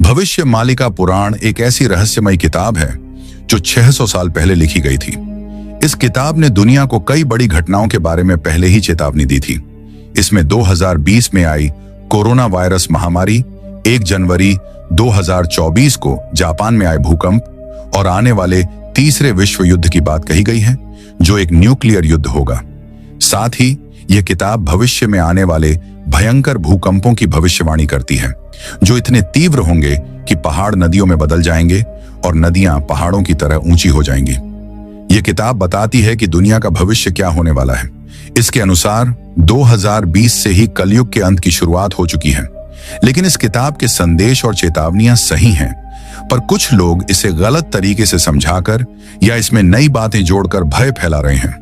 भविष्य मालिका पुराण एक ऐसी रहस्यमय किताब है जो 600 साल पहले लिखी गई थी। इस किताब ने दुनिया को कई बड़ी घटनाओं के बारे में पहले ही चेतावनी दी थी। इसमें 2020 में आई कोरोना वायरस महामारी, 1 जनवरी 2024 को जापान में आए भूकंप और आने वाले तीसरे विश्व युद्ध की बात कही गई है, जो एक न्यूक्लियर युद्ध होगा। साथ ही यह किताब भविष्य में आने वाले भयंकर भूकंपों की भविष्यवाणी करती है, जो इतने तीव्र होंगे कि पहाड़ नदियों में बदल जाएंगे और नदियां पहाड़ों की तरह ऊंची हो जाएंगी। यह किताब बताती है कि दुनिया का भविष्य क्या होने वाला है। इसके अनुसार 2020 से ही कलयुग के अंत की शुरुआत हो चुकी है। लेकिन इस किताब के संदेश और चेतावनियां सही हैं, पर कुछ लोग इसे गलत तरीके से समझाकर या इसमें नई बातें जोड़कर भय फैला रहे हैं।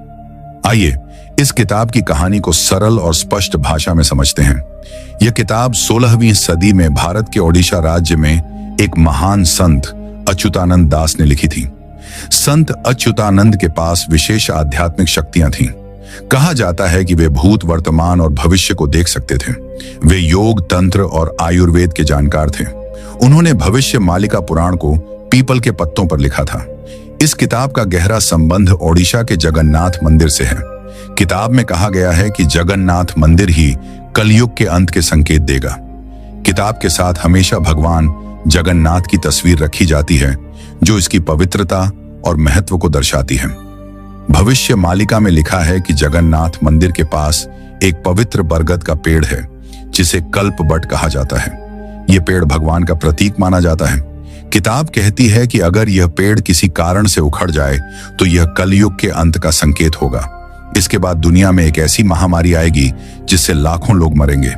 आइए इस किताब की कहानी को सरल और स्पष्ट भाषा में समझते हैं। यह किताब 16वीं सदी में भारत के ओडिशा राज्य में एक महान संत अच्युतानंद दास ने लिखी थी। संत अच्युतानंद के पास विशेष आध्यात्मिक शक्तियां थीं। कहा जाता है कि वे भूत, वर्तमान और भविष्य को देख सकते थे। वे योग, तंत्र और आयुर्वेद के जानकार थे। उन्होंने भविष्य मालिका पुराण को पीपल के पत्तों पर लिखा था। इस किताब का गहरा संबंध ओडिशा के जगन्नाथ मंदिर से है। किताब में कहा गया है कि जगन्नाथ मंदिर ही कलयुग के अंत के संकेत देगा। किताब के साथ हमेशा भगवान जगन्नाथ की तस्वीर रखी जाती है, जो इसकी पवित्रता और महत्व को दर्शाती है। भविष्य मालिका में लिखा है कि जगन्नाथ मंदिर के पास एक पवित्र बरगद का पेड़ है, जिसे कल्प वट कहा जाता है। यह पेड़ भगवान का प्रतीक माना जाता है। किताब कहती है कि अगर यह पेड़ किसी कारण से उखड़ जाए तो यह कलयुग के अंत का संकेत होगा। इसके बाद दुनिया में एक ऐसी महामारी आएगी जिससे लाखों लोग मरेंगे।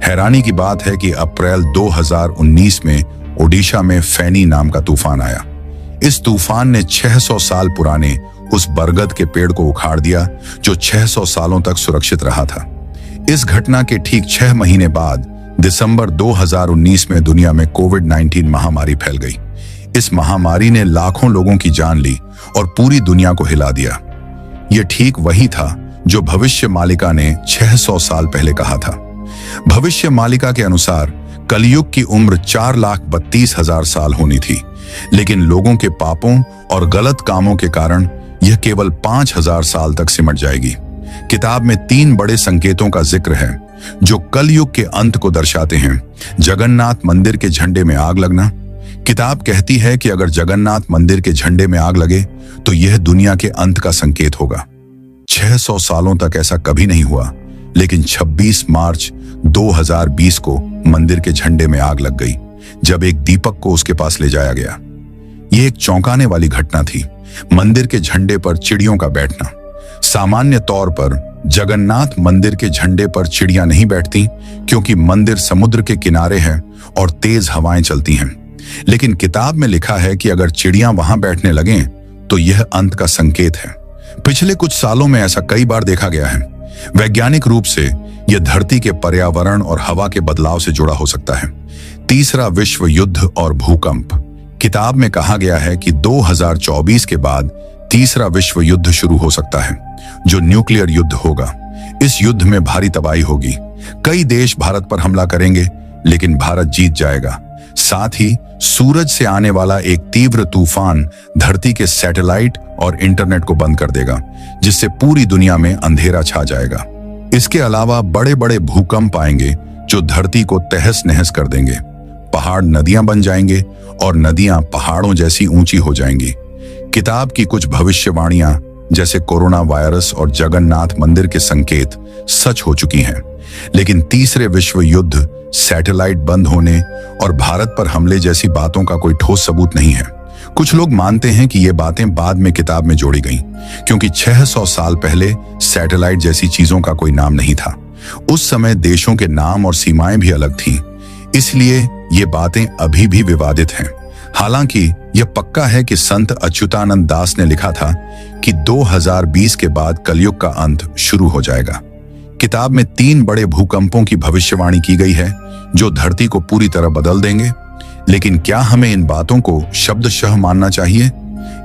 हैरानी की बात है कि अप्रैल 2019 में ओडिशा में फैनी नाम का तूफान आया। इस तूफान ने 600 साल पुराने उस बरगद के पेड़ को उखाड़ दिया, जो 600 सालों तक सुरक्षित रहा था। इस घटना के ठीक 6 महीने बाद दिसंबर 2019 में दुनिया में कोविड-19 महामारी फैल गई। इस महामारी ने लाखों लोगों की जान ली और पूरी दुनिया को हिला दिया। यह ठीक वही था जो भविष्य मालिका ने 600 साल पहले कहा था। भविष्य मालिका के अनुसार कलयुग की उम्र 4,32,000 साल होनी थी, लेकिन लोगों के पापों और गलत कामों के कारण यह केवल 5,000 साल तक सिमट जाएगी। किताब में 3 बड़े संकेतों का जिक्र है जो कलयुग के अंत को दर्शाते हैं। जगन्नाथ मंदिर के झंडे में आग लगना। किताब कहती है कि अगर जगन्नाथ मंदिर के झंडे में आग लगे तो यह दुनिया के अंत का संकेत होगा। 600 सालों तक ऐसा कभी नहीं हुआ, लेकिन 26 मार्च 2020 को मंदिर के झंडे में आग लग गई, जब एक दीपक को उसके पास ले जाया गया। यह एक चौंकाने वाली घटना थी। मंदिर के झंडे पर चिड़ियों का बैठना। सामान्य तौर पर जगन्नाथ मंदिर के झंडे पर चिड़ियां नहीं बैठती, क्योंकि मंदिर समुद्र के किनारे है और तेज हवाएं चलती हैं। लेकिन किताब में लिखा है कि अगर चिड़ियां वहां बैठने लगें तो यह अंत का संकेत है। पिछले कुछ सालों में ऐसा कई बार देखा गया है। वैज्ञानिक रूप से यह धरती के पर्यावरण और हवा के बदलाव से जुड़ा हो सकता है। तीसरा विश्व युद्ध और भूकंप। किताब में कहा गया है कि 2024 के बाद तीसरा विश्व युद्ध शुरू हो सकता है, जो न्यूक्लियर युद्ध होगा। इस युद्ध में भारी तबाही होगी। कई देश भारत पर हमला करेंगे, लेकिन भारत जीत जाएगा। साथ ही सूरज से आने वाला एक तीव्र तूफान धरती के सैटेलाइट और इंटरनेट को बंद कर देगा, जिससे पूरी दुनिया में अंधेरा छा जाएगा। इसके अलावा बड़े बड़े भूकंप आएंगे जो धरती को तहस नहस कर देंगे। पहाड़ नदियां बन जाएंगे और नदियां पहाड़ों जैसी ऊंची हो जाएंगी। किताब की कुछ भविष्यवाणियां, जैसे कोरोना वायरस और जगन्नाथ मंदिर के संकेत, सच हो चुकी हैं। लेकिन तीसरे विश्व युद्ध, सैटेलाइट बंद होने और भारत पर हमले जैसी बातों का कोई ठोस सबूत नहीं है। कुछ लोग मानते हैं कि ये बातें बाद में किताब में जोड़ी गईं, क्योंकि 600 साल पहले सैटेलाइट जैसी चीजों का कोई नाम नहीं था। उस समय देशों के नाम और सीमाएं भी अलग थीं, इसलिए ये बातें अभी भी विवादित हैं। हालांकि यह पक्का है कि संत अच्युतानंद दास ने लिखा था कि 2020 के बाद कलयुग का अंत शुरू हो जाएगा। किताब में 3 बड़े भूकंपों की भविष्यवाणी की गई है, जो धरती को पूरी तरह बदल देंगे। लेकिन क्या हमें इन बातों को शब्दशः मानना चाहिए,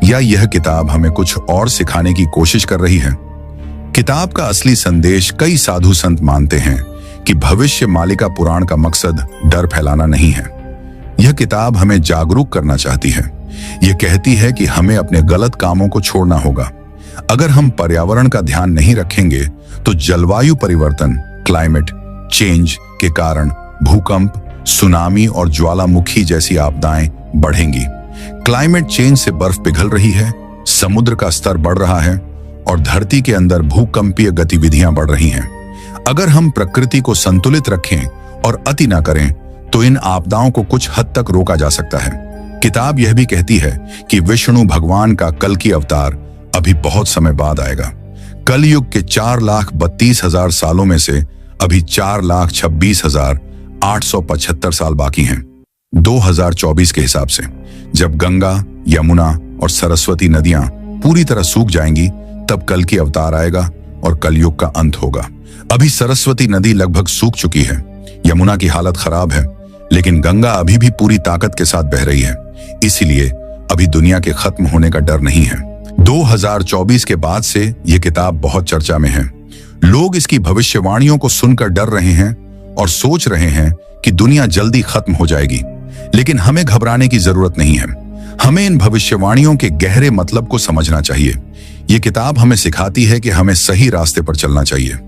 या यह किताब हमें कुछ और सिखाने की कोशिश कर रही है? किताब का असली संदेश कई साधु संत मानते हैं कि भविष्य मालिका पुराण का मकसद डर फैलाना नहीं है। यह किताब हमें जागरूक करना चाहती है। यह कहती है कि हमें अपने गलत कामों को छोड़ना होगा। अगर हम पर्यावरण का ध्यान नहीं रखेंगे तो जलवायु परिवर्तन, क्लाइमेट चेंज के कारण भूकंप, सुनामी और ज्वालामुखी जैसी आपदाएं बढ़ेंगी। क्लाइमेट चेंज से बर्फ पिघल रही है, समुद्र का स्तर बढ़ रहा है और धरती के अंदर भूकंपीय गतिविधियां बढ़ रही हैं। अगर हम प्रकृति को संतुलित रखें और अति न करें तो इन आपदाओं को कुछ हद तक रोका जा सकता है। किताब यह भी कहती है कि विष्णु भगवान का कल की अवतार अभी बहुत समय बाद आएगा। कलयुग के 4,32,000 सालों में से अभी 4,26,875 साल बाकी हैं। 2024 के हिसाब से जब गंगा, यमुना और सरस्वती नदियां पूरी तरह सूख जाएंगी तब कल की अवतार आएगा और कलयुग का अंत होगा। अभी सरस्वती नदी लगभग सूख चुकी है, यमुना की हालत खराब है, लेकिन गंगा अभी भी पूरी ताकत के साथ बह रही है। इसीलिए अभी दुनिया के खत्म होने का डर नहीं है। 2024 के बाद से यह किताब बहुत चर्चा में है। लोग इसकी भविष्यवाणियों को सुनकर डर रहे हैं और सोच रहे हैं कि दुनिया जल्दी खत्म हो जाएगी, लेकिन हमें घबराने की जरूरत नहीं है। हमें इन भविष्यवाणियों के गहरे मतलब को समझना चाहिए। यह किताब हमें सिखाती है कि हमें सही रास्ते पर चलना चाहिए।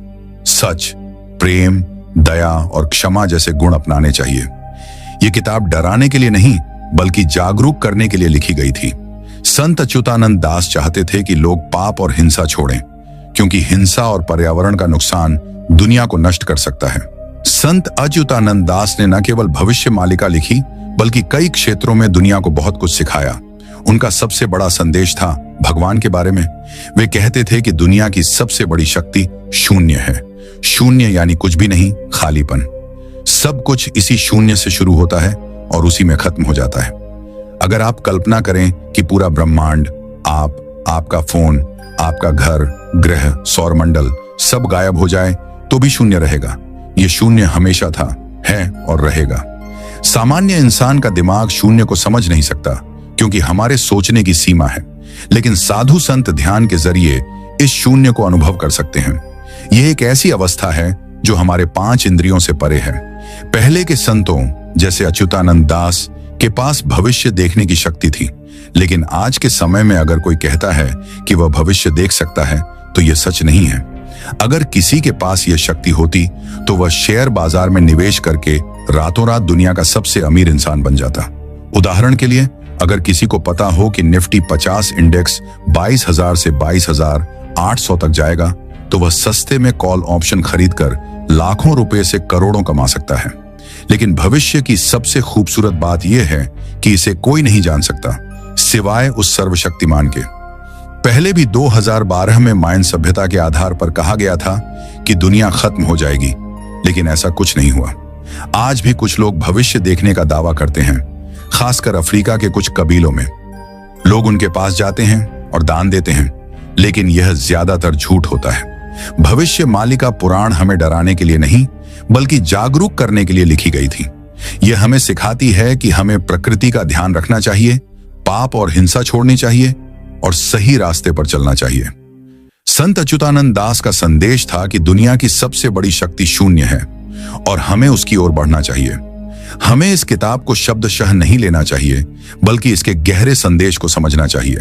सच, प्रेम, दया और क्षमा जैसे गुण अपनाने चाहिए। यह किताब डराने के लिए नहीं बल्कि जागरूक करने के लिए लिखी गई थी। संत अच्युतानंद दास चाहते थे कि लोग पाप और हिंसा छोड़ें, क्योंकि हिंसा और पर्यावरण का नुकसान दुनिया को नष्ट कर सकता है। संत अच्युतानंद दास ने न केवल भविष्य मालिका लिखी बल्कि कई क्षेत्रों में दुनिया को बहुत कुछ सिखाया। उनका सबसे बड़ा संदेश था भगवान के बारे में। वे कहते थे कि दुनिया की सबसे बड़ी शक्ति शून्य है। शून्य यानी कुछ भी नहीं, खालीपन। सब कुछ इसी शून्य से शुरू होता है और उसी में खत्म हो जाता है। अगर आप कल्पना करें कि पूरा ब्रह्मांड, आपका फोन, आपका घर, ग्रह, सौरमंडल सब गायब हो जाए तो भी शून्य रहेगा। यह शून्य हमेशा था, है और रहेगा। सामान्य इंसान का दिमाग शून्य को समझ नहीं सकता क्योंकि हमारे सोचने की सीमा है, लेकिन साधु संत ध्यान के जरिए इस शून्य को अनुभव कर सकते हैं। यह एक ऐसी अवस्था है जो हमारे 5 इंद्रियों से परे है। पहले के संतों जैसे अच्युतानंद दास के पास भविष्य देखने की शक्ति थी, लेकिन आज के समय में अगर कोई कहता है कि वह भविष्य देख सकता है तो यह सच नहीं है। अगर किसी के पास यह शक्ति होती तो वह शेयर बाजार में निवेश करके रातों रात दुनिया का सबसे अमीर इंसान बन जाता। उदाहरण के लिए, अगर किसी को पता हो कि निफ्टी 50 इंडेक्स 22,000 से 22,800 तक जाएगा तो वह सस्ते में कॉल ऑप्शन खरीदकर लाखों रुपए से करोड़ों कमा सकता है। लेकिन भविष्य की सबसे खूबसूरत बात यह है कि इसे कोई नहीं जान सकता सिवाय उस सर्वशक्तिमान के। पहले भी 2012 में मायन सभ्यता के आधार पर कहा गया था कि दुनिया खत्म हो जाएगी, लेकिन ऐसा कुछ नहीं हुआ। आज भी कुछ लोग भविष्य देखने का दावा करते हैं, खासकर अफ्रीका के कुछ कबीलों में। लोग उनके पास जाते हैं और दान देते हैं, लेकिन यह ज्यादातर झूठ होता है। भविष्य मालिका पुराण हमें डराने के लिए नहीं बल्कि जागरूक करने के लिए लिखी गई थी। यह हमें सिखाती है कि हमें प्रकृति का ध्यान रखना चाहिए, पाप और हिंसा छोड़नी चाहिए और सही रास्ते पर चलना चाहिए। संत अच्युतानंद दास का संदेश था कि दुनिया की सबसे बड़ी शक्ति शून्य है और हमें उसकी ओर बढ़ना चाहिए। हमें इस किताब को शब्दशः नहीं लेना चाहिए बल्कि इसके गहरे संदेश को समझना चाहिए।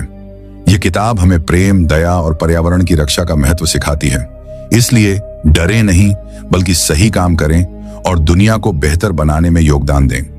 यह किताब हमें प्रेम, दया और पर्यावरण की रक्षा का महत्व सिखाती है। इसलिए डरे नहीं बल्कि सही काम करें और दुनिया को बेहतर बनाने में योगदान दें।